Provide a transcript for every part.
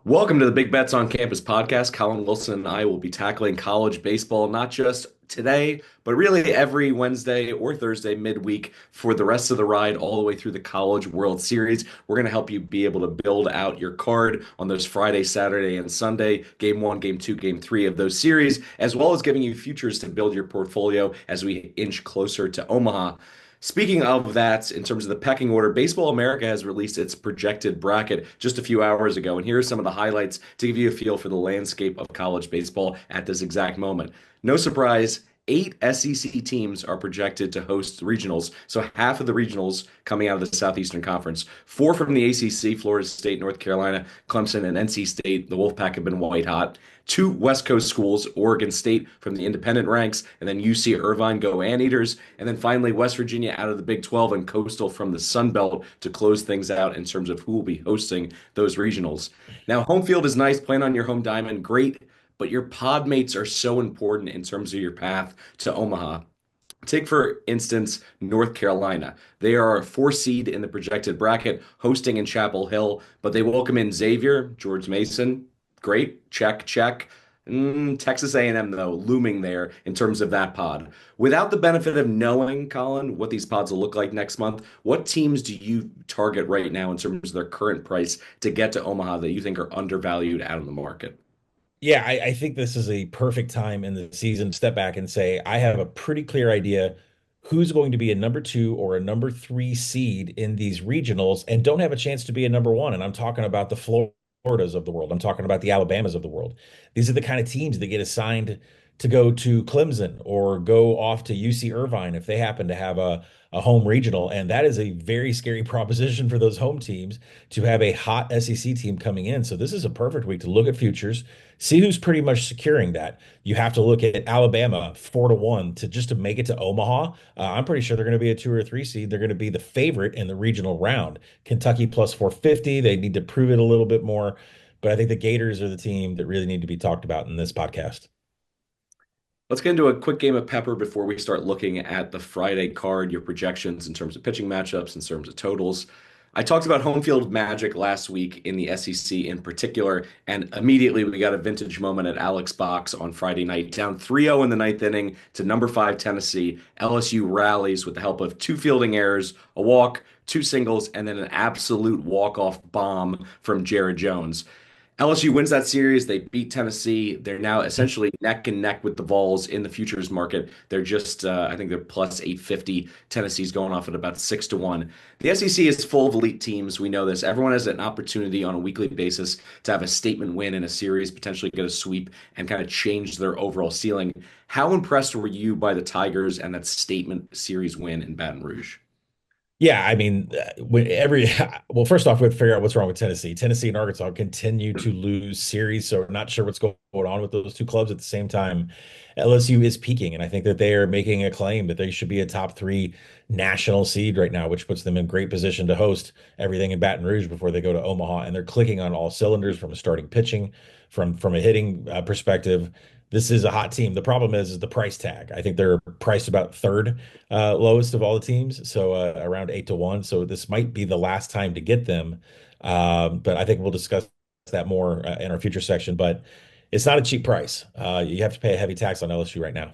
Welcome to the Big Bets on Campus podcast. Collin Wilson and I will be tackling college baseball, not just today, but really every Wednesday or Thursday midweek for the rest of the ride, all the way through the College World Series. We're going to help you be able to build out your card on those Friday, Saturday, and Sunday, game one, game two, game three of those series, as well as giving you futures to build your portfolio as we inch closer to Omaha. Speaking of that, in terms of the pecking order, Baseball America has released its projected bracket just a few hours ago. And here are some of the highlights to give you a feel for the landscape of college baseball at this exact moment. No surprise, eight SEC teams are projected to host regionals. So half of the regionals coming out of the Southeastern Conference. Four from the ACC, Florida State, North Carolina, Clemson, and NC State. The Wolfpack have been white hot. Two West Coast schools, Oregon State from the independent ranks, and then UC Irvine go Anteaters, and then finally West Virginia out of the Big 12 and Coastal from the Sun Belt to close things out in terms of who will be hosting those regionals. Now, home field is nice, playing on your home diamond, great, but your pod mates are so important in terms of your path to Omaha. Take, for instance, North Carolina. They are a four seed in the projected bracket, hosting in Chapel Hill, but they welcome in Xavier, George Mason. Great, check, check. Texas A&M, though, looming there in terms of that pod. Without the benefit of knowing, Colin, what these pods will look like next month, what teams do you target right now in terms of their current price to get to Omaha that you think are undervalued out of the market? Yeah, I think this is a perfect time in the season to step back and say, I have a pretty clear idea who's going to be a number two or a number three seed in these regionals and don't have a chance to be a number one. And I'm talking about the Floridas of the world. I'm talking about the Alabamas of the world. These are the kind of teams that get assigned to go to Clemson or go off to UC Irvine if they happen to have a home regional. And that is a very scary proposition for those home teams to have a hot SEC team coming in. So this is a perfect week to look at futures, see who's pretty much securing that. You have to look at Alabama 4-1 to just to make it to Omaha. I'm pretty sure they're going to be a two or three seed. They're going to be the favorite in the regional round. Kentucky plus 450. They need to prove it a little bit more. But I think the Gators are the team that really need to be talked about in this podcast. Let's get into a quick game of Pepper before we start looking at the Friday card, your projections in terms of pitching matchups, in terms of totals. I talked about home field magic last week in the SEC in particular, and immediately we got a vintage moment at Alex Box on Friday night. Down 3-0 in the ninth inning to number five Tennessee. LSU rallies with the help of two fielding errors, a walk, two singles, and then an absolute walk-off bomb from Jared Jones. LSU wins that series. They beat Tennessee. They're now essentially neck and neck with the Vols in the futures market. They're just, I think they're plus 850. Tennessee's going off at about 6-1. The SEC is full of elite teams. We know this. Everyone has an opportunity on a weekly basis to have a statement win in a series, potentially get a sweep, and kind of change their overall ceiling. How impressed were you by the Tigers and that statement series win in Baton Rouge? Yeah, I mean, well, first off, we have to figure out what's wrong with Tennessee. Tennessee and Arkansas continue to lose series, so not sure what's going on with those two clubs. At the same time, LSU is peaking, and I think that they are making a claim that they should be a top three national seed right now, which puts them in great position to host everything in Baton Rouge before they go to Omaha. And they're clicking on all cylinders from a starting pitching, from a hitting perspective. This is a hot team. The problem is the price tag. I think they're priced about third lowest of all the teams, so around 8-1. So this might be the last time to get them. But I think we'll discuss that more in our future section. But it's not a cheap price. You have to pay a heavy tax on LSU right now.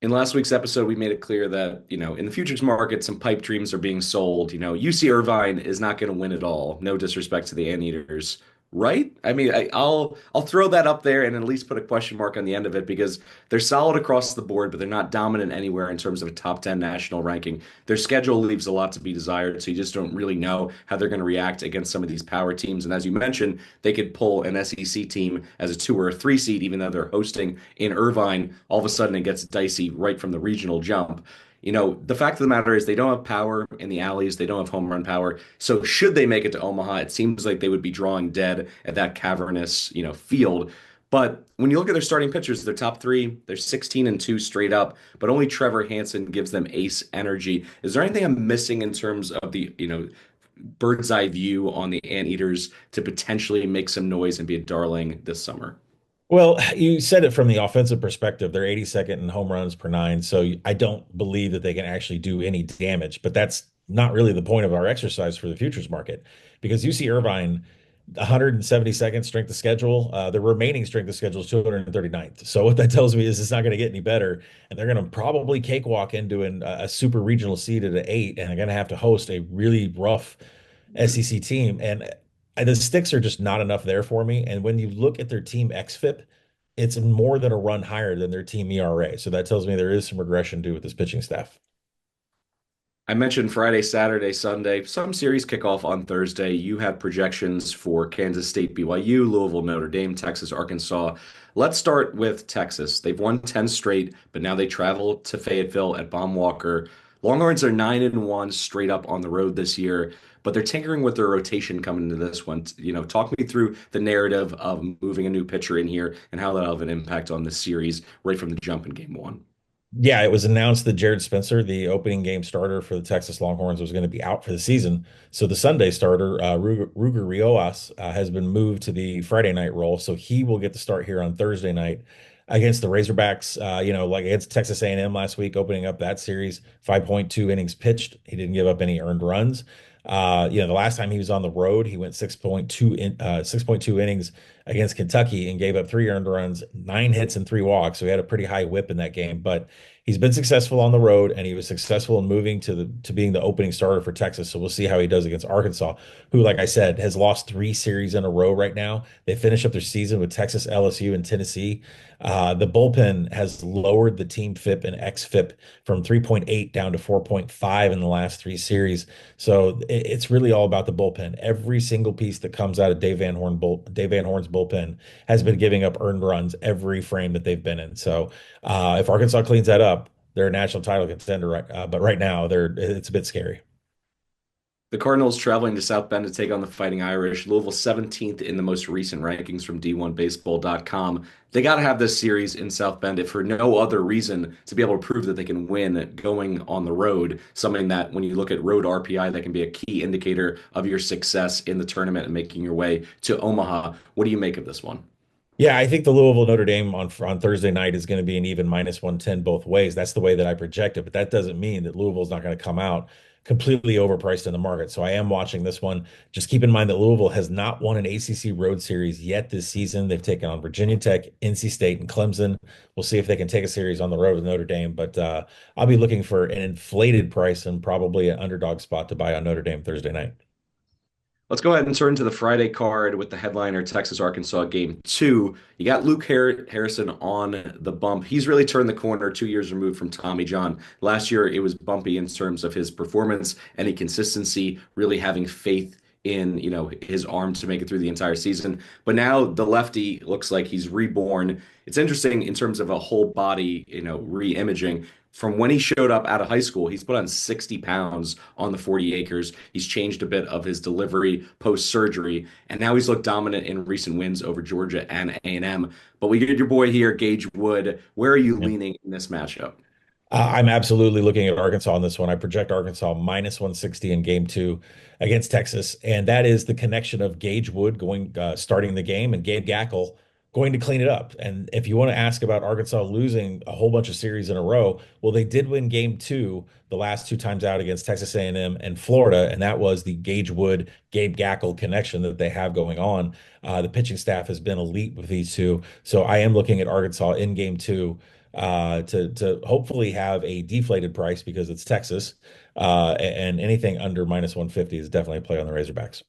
In last week's episode, we made it clear that, in the futures market, some pipe dreams are being sold. UC Irvine is not going to win it all. No disrespect to the Anteaters, right? I mean, I'll throw that up there and at least put a question mark on the end of it because they're solid across the board, but they're not dominant anywhere in terms of a top 10 national ranking. Their schedule leaves a lot to be desired, so you just don't really know how they're going to react against some of these power teams. And as you mentioned, they could pull an SEC team as a two or a three seed, even though they're hosting in Irvine. All of a sudden, it gets dicey right from the regional jump. The fact of the matter is they don't have power in the alleys. They don't have home run power. So should they make it to Omaha, it seems like they would be drawing dead at that cavernous, field. But when you look at their starting pitchers, their top three, they're 16-2 straight up, but only Trevor Hanson gives them ace energy. Is there anything I'm missing in terms of the, bird's eye view on the Anteaters to potentially make some noise and be a darling this summer? Well, you said it from the offensive perspective. They're 82nd in home runs per nine. So I don't believe that they can actually do any damage. But that's not really the point of our exercise for the futures market because UC Irvine 172nd strength of schedule. The remaining strength of schedule is 239th. So what that tells me is it's not going to get any better, and they're going to probably cakewalk into a super regional seed at an 8, and they're going to have to host a really rough SEC team. And the sticks are just not enough there for me. And when you look at their team xFIP, it's more than a run higher than their team ERA. So that tells me there is some regression due with this pitching staff. I mentioned Friday, Saturday, Sunday. Some series kick off on Thursday. You have projections for Kansas State, BYU, Louisville, Notre Dame, Texas, Arkansas. Let's start with Texas. They've won 10 straight, but now they travel to Fayetteville at Baum-Walker. Longhorns are 9-1 straight up on the road this year, but they're tinkering with their rotation coming into this one. Talk me through the narrative of moving a new pitcher in here and how that'll have an impact on this series right from the jump in game one. Yeah, it was announced that Jared Spencer, the opening game starter for the Texas Longhorns, was going to be out for the season. So the Sunday starter, Ruger Riojas, has been moved to the Friday night role. So he will get the start here on Thursday night against the Razorbacks. Like against Texas A&M last week, opening up that series, 5.2 innings pitched. He didn't give up any earned runs. The last time he was on the road, he went 6.2 innings against Kentucky and gave up 3 earned runs, 9 hits and 3 walks. So he had a pretty high whip in that game, but he's been successful on the road and he was successful in moving to being the opening starter for Texas. So we'll see how he does against Arkansas, who, like I said, has lost 3 series in a row right now. They finish up their season with Texas, LSU, and Tennessee. The bullpen has lowered the team FIP and xFIP from 3.8 down to 4.5 in the last 3 series. So it's really all about the bullpen. Every single piece that comes out of Dave Van Horn's bullpen has been giving up earned runs every frame that they've been in. So if Arkansas cleans that up, they're a national title contender, right? But right now, it's a bit scary. The Cardinals traveling to South Bend to take on the Fighting Irish. Louisville 17th in the most recent rankings from D1Baseball.com. They got to have this series in South Bend if for no other reason to be able to prove that they can win going on the road. Something that when you look at road RPI, that can be a key indicator of your success in the tournament and making your way to Omaha. What do you make of this one? Yeah, I think the Louisville Notre Dame on Thursday night is going to be an even -110 both ways. That's the way that I project it, but that doesn't mean that Louisville's not going to come out completely overpriced in the market. So I am watching this one. Just keep in mind that Louisville has not won an ACC road series yet this season. They've taken on Virginia Tech, NC State, and Clemson. We'll see if they can take a series on the road with Notre Dame, but I'll be looking for an inflated price and probably an underdog spot to buy on Notre Dame Thursday night. Let's go ahead and turn to the Friday card with the headliner Texas Arkansas game two. You got Luke Harrison on the bump. He's really turned the corner 2 years removed from Tommy John. Last year, it was bumpy in terms of his performance, any consistency, really having faith in his arm to make it through the entire season. But now the lefty looks like he's reborn. It's interesting in terms of a whole body, re-imaging. From when he showed up out of high school, he's put on 60 pounds on the 40 acres. He's changed a bit of his delivery post-surgery, and now he's looked dominant in recent wins over Georgia and A&M. But we get your boy here, Gage Wood. Where are you leaning in this matchup? I'm absolutely looking at Arkansas on this one. I project Arkansas -160 in game two against Texas. And that is the connection of Gage Wood starting the game and Gabe Gackle going to clean it up. And if you want to ask about Arkansas losing a whole bunch of series in a row, well, they did win game two the last 2 times out against Texas A&M and Florida. And that was the Gage Wood, Gabe Gackle connection that they have going on. The pitching staff has been elite with these two. So I am looking at Arkansas in game two to hopefully have a deflated price because it's Texas, and anything under -150 is definitely a play on the Razorbacks.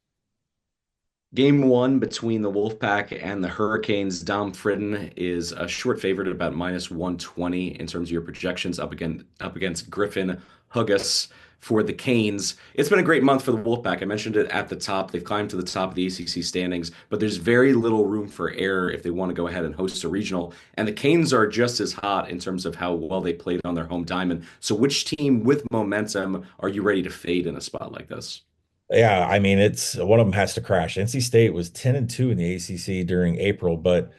Game one between the Wolfpack and the Hurricanes. Dom Fritton is a short favorite at about -120 in terms of your projections up against Griffin Hugas for the Canes. It's been a great month for the Wolfpack. I mentioned it at the top. They've climbed to the top of the ACC standings, but there's very little room for error if they want to go ahead and host a regional. And the Canes are just as hot in terms of how well they played on their home diamond. So which team with momentum are you ready to fade in a spot like this? Yeah, I mean, it's one of them has to crash. NC State was 10-2 in the ACC during April, but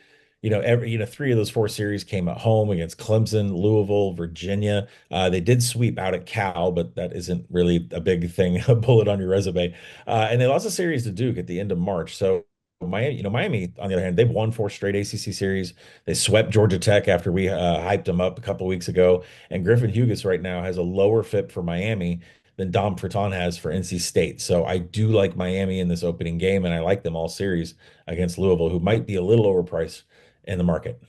every 3 of those 4 series came at home against Clemson, Louisville, Virginia. They did sweep out at Cal, but that isn't really a big thing, a bullet on your resume. And they lost a series to Duke at the end of March. So Miami, on the other hand, they've won 4 straight ACC series. They swept Georgia Tech after we hyped them up a couple weeks ago. And Griffin Hugas right now has a lower FIP for Miami than Dom Ferton has for NC State. So I do like Miami in this opening game, and I like them all series against Louisville, who might be a little overpriced in the market.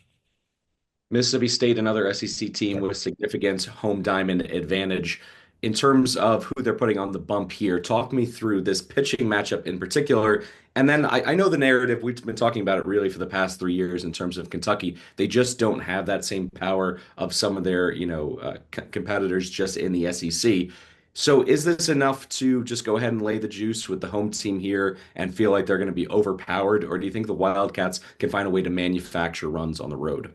Mississippi State, another SEC team with significant home diamond advantage. In terms of who they're putting on the bump here, talk me through this pitching matchup in particular. And then I know the narrative, we've been talking about it really for the past 3 years in terms of Kentucky. They just don't have that same power of some of their, competitors just in the SEC. So is this enough to just go ahead and lay the juice with the home team here and feel like they're going to be overpowered? Or do you think the Wildcats can find a way to manufacture runs on the road?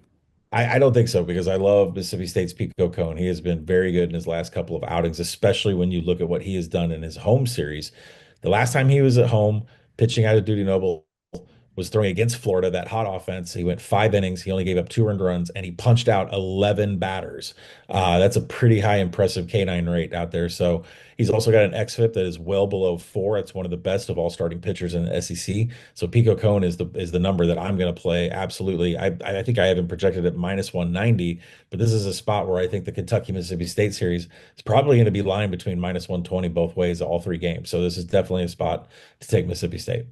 I don't think so because I love Mississippi State's Pico Cone. He has been very good in his last couple of outings, especially when you look at what he has done in his home series. The last time he was at home pitching out of Duty Noble was throwing against Florida, that hot offense. He went 5 innings. He only gave up 2 earned runs, and he punched out 11 batters. That's a pretty high, impressive K9 rate out there. So he's also got an xFIP that is well below 4. It's one of the best of all starting pitchers in the SEC. So Pico Cone is the number that I'm going to play. Absolutely. I think I have him projected at -190, but this is a spot where I think the Kentucky Mississippi State series is probably going to be lined between -120 both ways, all 3 games. So this is definitely a spot to take Mississippi State.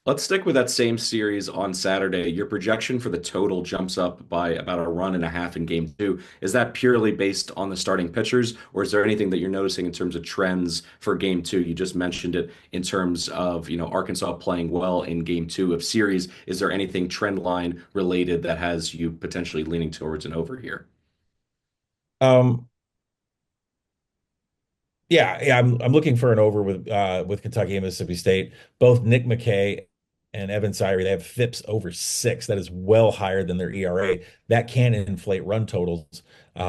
Let's stick with that same series on Saturday. Your projection for the total jumps up by about a run and a half in game two. Is that purely based on the starting pitchers, or is there anything that you're noticing in terms of trends for game two? You just mentioned it in terms of, Arkansas playing well in game two of series. Is there anything trend line related that has you potentially leaning towards an over here? Um, yeah, I'm looking for an over with Kentucky and Mississippi State. Both Nick McKay and Evan Syrie, they have FIPS over 6. That is well higher than their ERA. That can inflate run totals.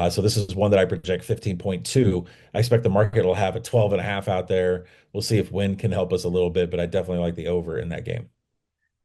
So this is one that I project 15.2. I expect the market will have a 12.5 out there. We'll see if wind can help us a little bit, but I definitely like the over in that game.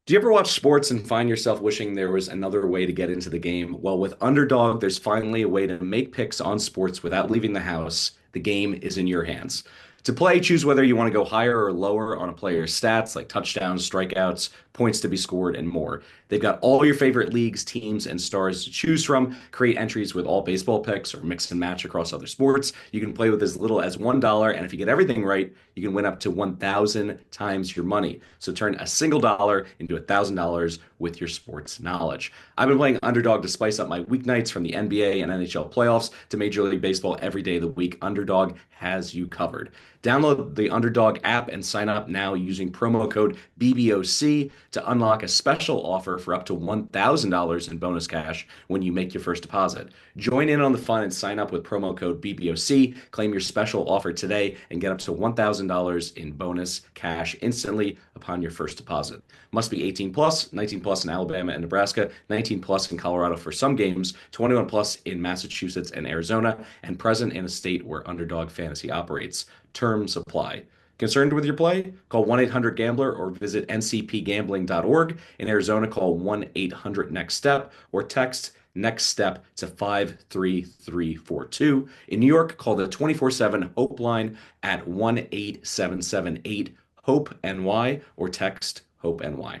Do you ever watch sports and find yourself wishing there was another way to get into the game? Well, with Underdog, there's finally a way to make picks on sports without leaving the house. The game is in your hands. To play, choose whether you want to go higher or lower on a player's stats like touchdowns, strikeouts, points to be scored, and more. They've got all your favorite leagues, teams, and stars to choose from. Create entries with all baseball picks or mix and match across other sports. You can play with as little as $1, and if you get everything right, you can win up to 1,000 times your money. So turn a single dollar into $1,000 with your sports knowledge. I've been playing Underdog to spice up my weeknights from the NBA and NHL playoffs to Major League Baseball every day of the week. Underdog has you covered. Download the Underdog app and sign up now using promo code BBOC to unlock a special offer for up to $1,000 in bonus cash when you make your first deposit. Join in on the fun and sign up with promo code BBOC. Claim your special offer today and get up to $1,000 in bonus cash instantly upon your first deposit. Must be 18 plus, 19 plus in Alabama and Nebraska, 19 plus in Colorado for some games, 21 plus in Massachusetts and Arizona, and present in a state where Underdog Fantasy operates. Terms apply. Concerned with your play? Call 1-800-GAMBLER or visit ncpgambling.org. In Arizona, call 1-800-NEXT-STEP or text next step to 53342. In New York, call the 24/7 Hope line at 1-8778 Hope NY or text Hope NY.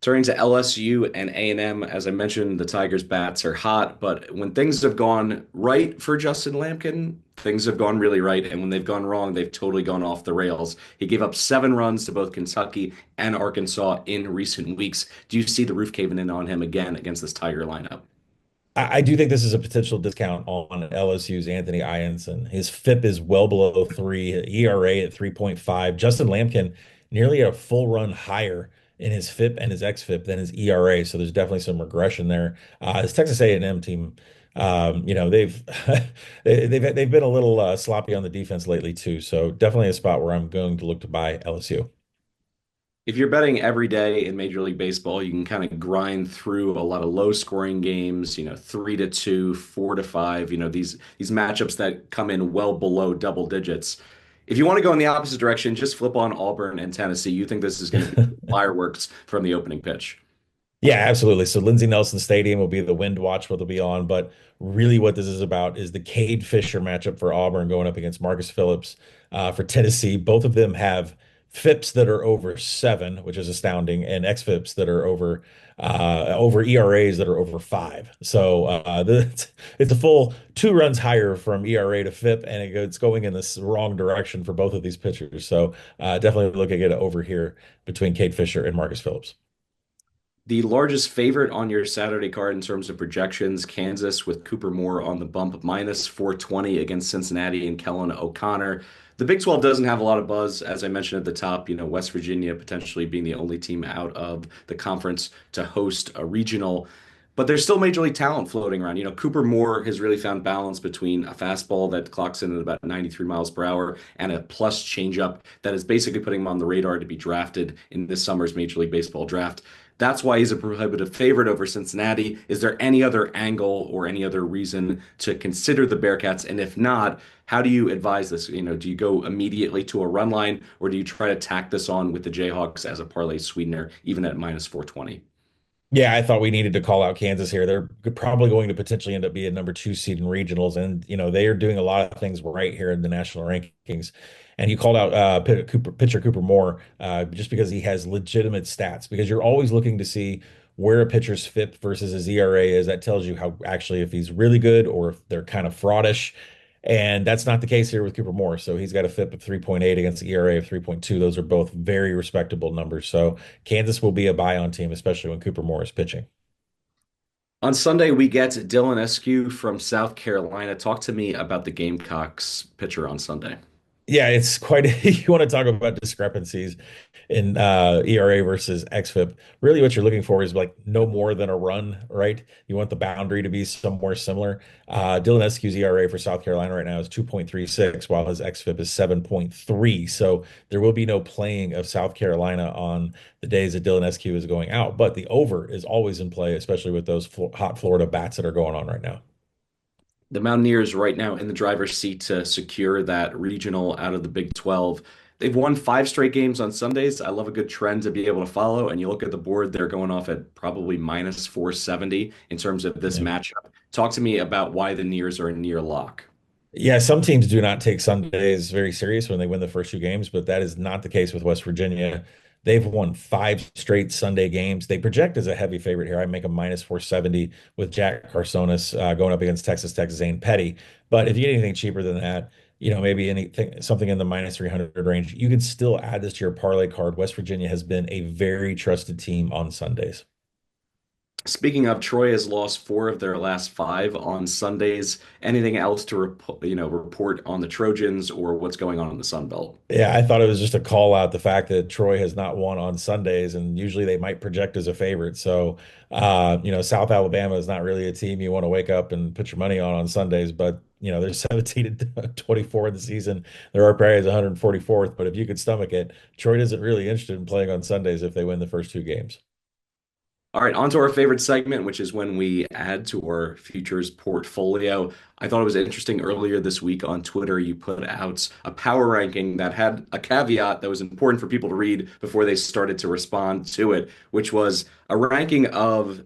Turning to LSU and A&M, as I mentioned, the Tigers' bats are hot, but when things have gone right for Justin Lampkin, things have gone really right, and when they've gone wrong, they've totally gone off the rails. He gave up 7 runs to both Kentucky and Arkansas in recent weeks. Do you see the roof caving in on him again against this Tiger lineup? I do think this is a potential discount on LSU's Anthony Ianson. His FIP is well below 3, ERA at 3.5. Justin Lampkin nearly a full run higher in his FIP and his xFIP than his ERA. So there's definitely some regression there. This Texas A&M team, they've they've been a little sloppy on the defense lately too. So definitely a spot where I'm going to look to buy LSU. If you're betting every day in Major League Baseball, you can kind of grind through a lot of low scoring games, 3-2, 4-5, these matchups that come in well below double digits. If you want to go in the opposite direction, just flip on Auburn and Tennessee. You think this is going to be fireworks from the opening pitch. Yeah, absolutely. So Lindsey Nelson Stadium will be the wind watch what they'll be on, but really what this is about is the Cade Fisher matchup for Auburn going up against Marcus Phillips for Tennessee. Both of them have FIPS that are over 7, which is astounding, and XFIPS that are over ERAs that are over 5. So it's a full 2 runs higher from ERA to FIP, and it's going in this wrong direction for both of these pitchers. So definitely looking at it over here between Kate Fisher and Marcus Phillips. The largest favorite on your Saturday card in terms of projections, Kansas with Cooper Moore on the bump, minus 420 against Cincinnati and Kellen O'Connor. The Big 12 doesn't have a lot of buzz, as I mentioned at the top. West Virginia potentially being the only team out of the conference to host a regional. But there's still major league talent floating around. Cooper Moore has really found balance between a fastball that clocks in at about 93 miles per hour and a plus changeup that is basically putting him on the radar to be drafted in this summer's Major League Baseball draft. That's why he's a prohibitive favorite over Cincinnati. Is there any other angle or any other reason to consider the Bearcats? And if not, how do you advise this? Do you go immediately to a run line or do you try to tack this on with the Jayhawks as a parlay sweetener, even at minus 420? Yeah, I thought we needed to call out Kansas here. They're probably going to potentially end up being number 2 seed in regionals, and they are doing a lot of things right here in the national rankings. And you called out pitcher Cooper Moore just because he has legitimate stats. Because you're always looking to see where a pitcher's FIP versus his ERA is. That tells you how actually if he's really good or if they're kind of fraudish. And that's not the case here with Cooper Moore. So he's got a FIP of 3.8 against the ERA of 3.2. Those are both very respectable numbers. So Kansas will be a buy on team, especially when Cooper Moore is pitching. On Sunday, we get Dylan Eskew from South Carolina. Talk to me about the Gamecocks pitcher on Sunday. Yeah, it's quite you want to talk about discrepancies in ERA versus xFIP. Really what you're looking for is like no more than a run, right? You want the boundary to be somewhere similar. Dylan Eskew's ERA for South Carolina right now is 2.36, while his xFIP is 7.3. So there will be no playing of South Carolina on the days that Dylan Eskew is going out, but the over is always in play, especially with those hot Florida bats that are going on right now. The Mountaineers right now in the driver's seat to secure that regional out of the Big 12. They've won 5 straight games on Sundays. I love a good trend to be able to follow. And you look at the board, they're going off at probably minus 470 in terms of this Yeah. matchup. Talk to me about why the Nears are a near lock. Yeah, some teams do not take Sundays very serious when they win the first 2 games, but that is not the case with West Virginia. They've won 5 straight Sunday games. They project as a heavy favorite here. I make a minus 470 with Jack Carsonis going up against Texas Tech's Zane Petty. But if you get anything cheaper than that, maybe anything something in the minus 300 range, you could still add this to your parlay card. West Virginia has been a very trusted team on Sundays. Speaking of, Troy has lost 4 of their last 5 on Sundays. Anything else to report on the Trojans or what's going on in the Sun Belt? Yeah, I thought it was just a call out the fact that Troy has not won on Sundays, and usually they might project as a favorite. So, South Alabama is not really a team you want to wake up and put your money on Sundays. But there's 17 and 24 in the season. There are probably 144th, but if you could stomach it, Troy isn't really interested in playing on Sundays if they win the first 2 games. All right, on to our favorite segment, which is when we add to our futures portfolio. I thought it was interesting earlier this week on Twitter, you put out a power ranking that had a caveat that was important for people to read before they started to respond to it, which was a ranking of,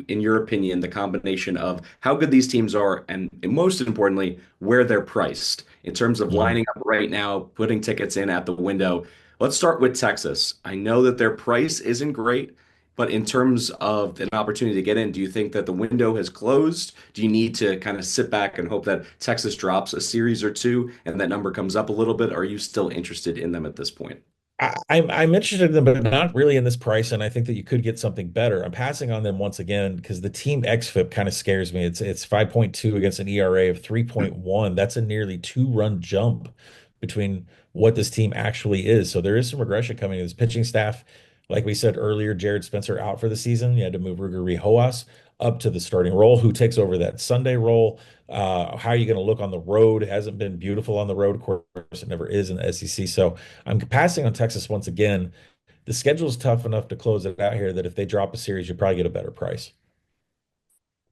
in your opinion, the combination of how good these teams are and most importantly, where they're priced in terms of Mhm. lining up right now, putting tickets in at the window. Let's start with Texas. I know that their price isn't great. But in terms of an opportunity to get in, do you think that the window has closed? Do you need to kind of sit back and hope that Texas drops a series or two and that number comes up a little bit? Are you still interested in them at this point? I'm interested in them, but not really in this price. And I think that you could get something better. I'm passing on them once again because the team XFIP kind of scares me. It's 5.2 against an ERA of 3.1. That's a nearly 2 run jump between what this team actually is. So there is some regression coming to this pitching staff. Like we said earlier, Jared Spencer out for the season. You had to move Ruger Riojas up to the starting role. Who takes over that Sunday role? How are you going to look on the road? It hasn't been beautiful on the road. Of course, it never is in the SEC. So I'm passing on Texas once again. The schedule is tough enough to close it out here that if they drop a series, you probably get a better price.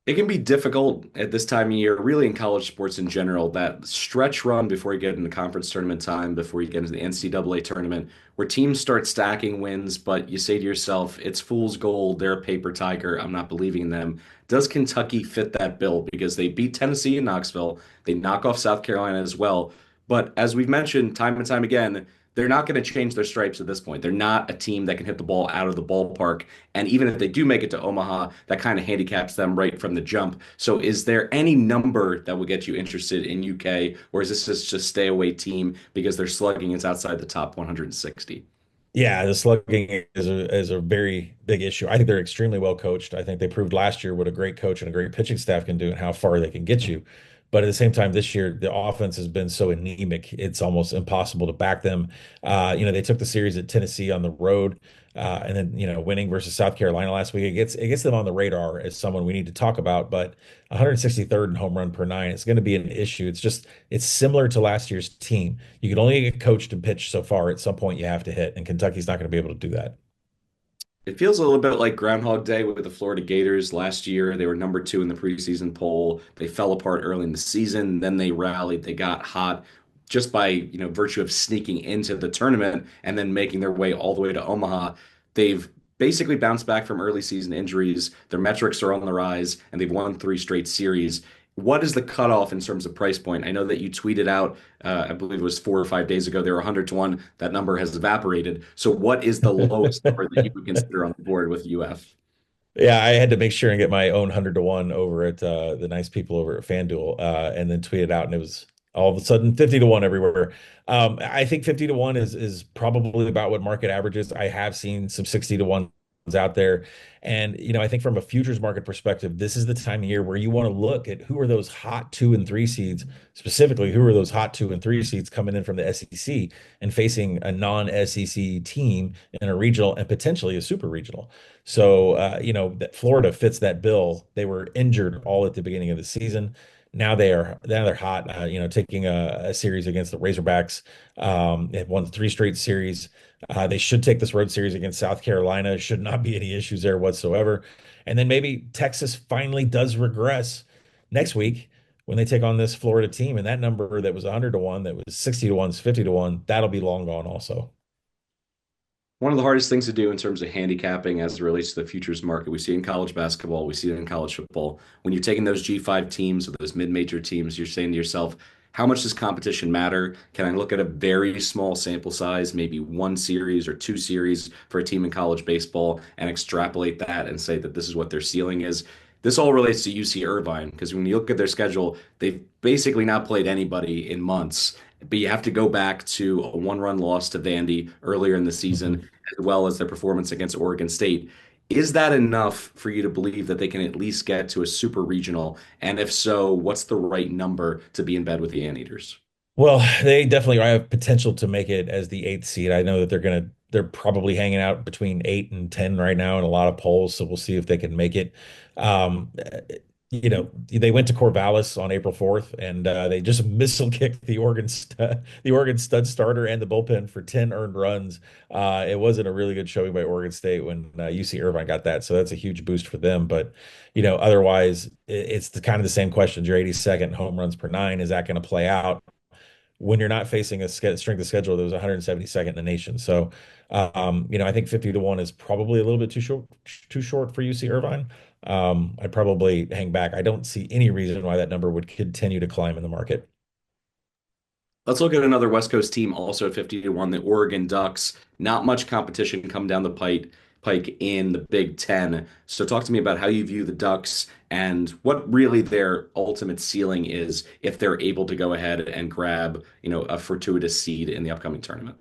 It can be difficult at this time of year, really in college sports in general, that stretch run before you get into conference tournament time, before you get into the NCAA tournament, where teams start stacking wins, but you say to yourself, it's fool's gold, they're a paper tiger, I'm not believing in them. Does Kentucky fit that bill? Because they beat Tennessee in Knoxville, they knock off South Carolina as well. But as we've mentioned time and time again, they're not going to change their stripes at this point. They're not a team that can hit the ball out of the ballpark. And even if they do make it to Omaha, that kind of handicaps them right from the jump. So is there any number that will get you interested in UK, or is this just stay away team because their slugging is outside the top 160? Yeah, the slugging is a very big issue. I think they're extremely well coached. I think they proved last year what a great coach and a great pitching staff can do and how far they can get you. But at the same time, this year the offense has been so anemic, it's almost impossible to back them. They took the series at Tennessee on the road, and then winning versus South Carolina last week. It gets them on the radar as someone we need to talk about. But 163rd in home run per nine, it's going to be an issue. It's similar to last year's team. You can only get coached and pitched so far. At some point, you have to hit, and Kentucky's not going to be able to do that. It feels a little bit like Groundhog Day with the Florida Gators last year. They were number two in the preseason poll. They fell apart early in the season. Then they rallied. They got hot just by, virtue of sneaking into the tournament and then making their way all the way to Omaha. They've basically bounced back from early season injuries. Their metrics are on the rise, and they've won three straight series. What is the cutoff in terms of price point? I know that you tweeted out, I believe it was 4 or 5 days ago, they were 100 to 1. That number has evaporated. So, what is the lowest number that you would consider on the board with UF? Yeah, I had to make sure and get my own 100 to 1 over at the nice people over at FanDuel, and then tweet it out, and it was all of a sudden 50 to 1 everywhere. I think 50 to 1 is probably about what market averages. I have seen some 60 to 1s out there. And I think from a futures market perspective, this is the time of year where you want to look at who are those hot 2 and 3 seeds, specifically who are those hot 2 and 3 seeds coming in from the SEC and facing a non-SEC team in a regional and potentially a super regional. So, that Florida fits that bill. They were injured all at the beginning of the season. Now they're hot. Taking a series against the Razorbacks. They've won 3 straight series. They should take this road series against South Carolina. Should not be any issues there whatsoever. And then maybe Texas finally does regress next week when they take on this Florida team. And that number that was 100 to 1, that was 60 to 1, 50 to 1, that'll be long gone also. One of the hardest things to do in terms of handicapping as it relates to the futures market, we see it in college basketball, we see it in college football. When you're taking those G5 teams or those mid-major teams, you're saying to yourself, how much does competition matter? Can I look at a very small sample size, maybe 1 series or 2 series for a team in college baseball and extrapolate that and say that this is what their ceiling is? This all relates to UC Irvine because when you look at their schedule, they've basically not played anybody in months. But you have to go back to a one-run loss to Vandy earlier in the season, as well as their performance against Oregon State. Is that enough for you to believe that they can at least get to a super regional? And if so, what's the right number to be in bed with the Anteaters? Well, they definitely have potential to make it as the eighth seed. I know that they're probably hanging out between 8 and 10 right now in a lot of polls, so we'll see if they can make it. Um, they went to Corvallis on April 4th, and they just missile kicked the Oregon stud starter and the bullpen for 10 earned runs. It wasn't a really good showing by Oregon State when UC Irvine got that, so that's a huge boost for them. But otherwise, it's kind of the same questions. You're 82nd home runs per nine. Is that going to play out when you're not facing a strength of schedule that was 172nd in the nation? So, I think 50 to 1 is probably a little bit too short for UC Irvine. I'd probably hang back. I don't see any reason why that number would continue to climb in the market. Let's look at another West Coast team also at 50 to 1, the Oregon Ducks. Not much competition come down the pike in the Big Ten. So talk to me about how you view the Ducks and what really their ultimate ceiling is if they're able to go ahead and grab, a fortuitous seed in the upcoming tournament.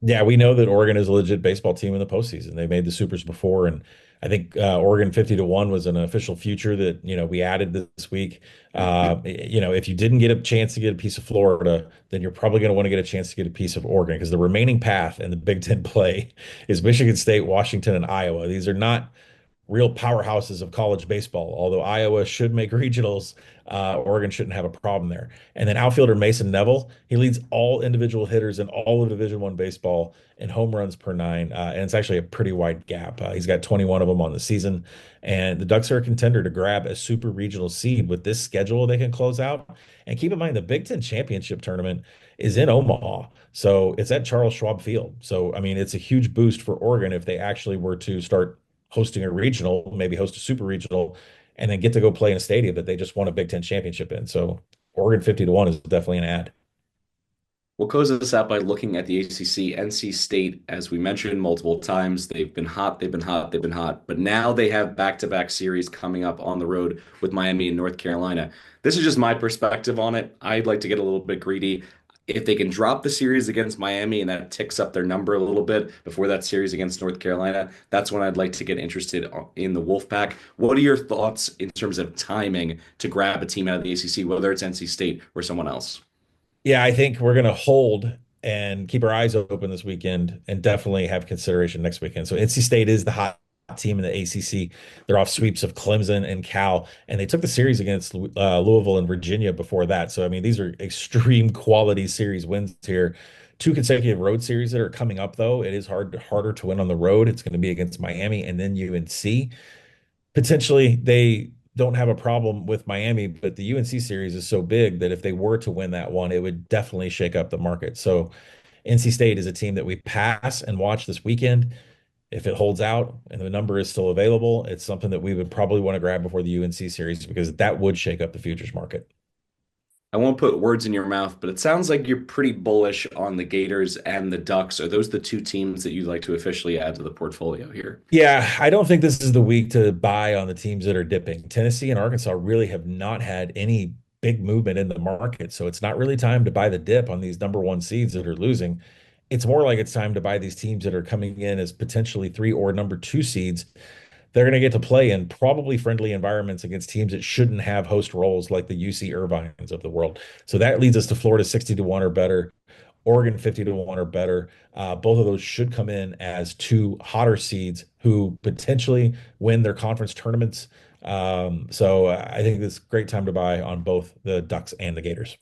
Yeah, we know that Oregon is a legit baseball team in the postseason. They made the supers before, and I think Oregon 50 to 1 was an official future that we added this week. If you didn't get a chance to get a piece of Florida, then you're probably going to want to get a chance to get a piece of Oregon because the remaining path in the Big Ten play is Michigan State, Washington, and Iowa. These are not real powerhouses of college baseball. Although Iowa should make regionals, Oregon shouldn't have a problem there. And then outfielder Mason Neville, he leads all individual hitters in all of Division One baseball in home runs per nine, and it's actually a pretty wide gap. He's got 21 of them on the season, and the Ducks are a contender to grab a super regional seed with this schedule they can close out. And keep in mind, the Big Ten championship tournament is in Omaha. So it's at Charles Schwab Field. So, I mean, it's a huge boost for Oregon if they actually were to start hosting a regional, maybe host a super regional, and then get to go play in a stadium that they just won a Big Ten championship in. So Oregon 50 to 1 is definitely an ad. We'll close this out by looking at the ACC. NC State, as we mentioned multiple times, they've been hot, they've been hot, they've been hot. But now they have back-to-back series coming up on the road with Miami and North Carolina. This is just my perspective on it. I'd like to get a little bit greedy. If they can drop the series against Miami and that ticks up their number a little bit before that series against North Carolina, that's when I'd like to get interested in the Wolfpack. What are your thoughts in terms of timing to grab a team out of the ACC, whether it's NC State or someone else? Yeah, I think we're going to hold and keep our eyes open this weekend and definitely have consideration next weekend. So NC State is the hot team in the ACC. They're off sweeps of Clemson and Cal, and they took the series against Louisville and Virginia before that. So, I mean, these are extreme quality series wins here. Two consecutive road series that are coming up, though. It is harder to win on the road. It's going to be against Miami and then UNC. Potentially, they don't have a problem with Miami, but the UNC series is so big that if they were to win that one, it would definitely shake up the market. So NC State is a team that we pass and watch this weekend. If it holds out and the number is still available, it's something that we would probably want to grab before the UNC series because that would shake up the futures market. I won't put words in your mouth, but it sounds like you're pretty bullish on the Gators and the Ducks. Are those the two teams that you'd like to officially add to the portfolio here? Yeah, I don't think this is the week to buy on the teams that are dipping. Tennessee and Arkansas really have not had any big movement in the market, so it's not really time to buy the dip on these number one seeds that are losing. It's more like it's time to buy these teams that are coming in as potentially three or number two seeds. They're going to get to play in probably friendly environments against teams that shouldn't have host roles like the UC Irvines of the world. So that leads us to Florida 60 to 1 or better, Oregon 50 to 1 or better. Both of those should come in as two hotter seeds who potentially win their conference tournaments. So I think this is a great time to buy on both the Ducks and the Gators.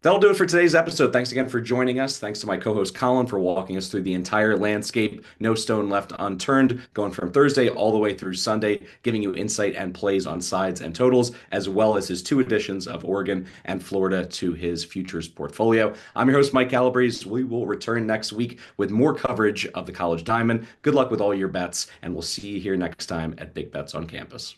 That'll do it for today's episode. Thanks again for joining us. Thanks to my co-host Colin for walking us through the entire landscape. No stone left unturned, going from Thursday all the way through Sunday, giving you insight and plays on sides and totals, as well as his two additions of Oregon and Florida to his futures portfolio. I'm your host, Mike Calabrese. We will return next week with more coverage of the College Diamond. Good luck with all your bets, and we'll see you here next time at Big Bets on Campus.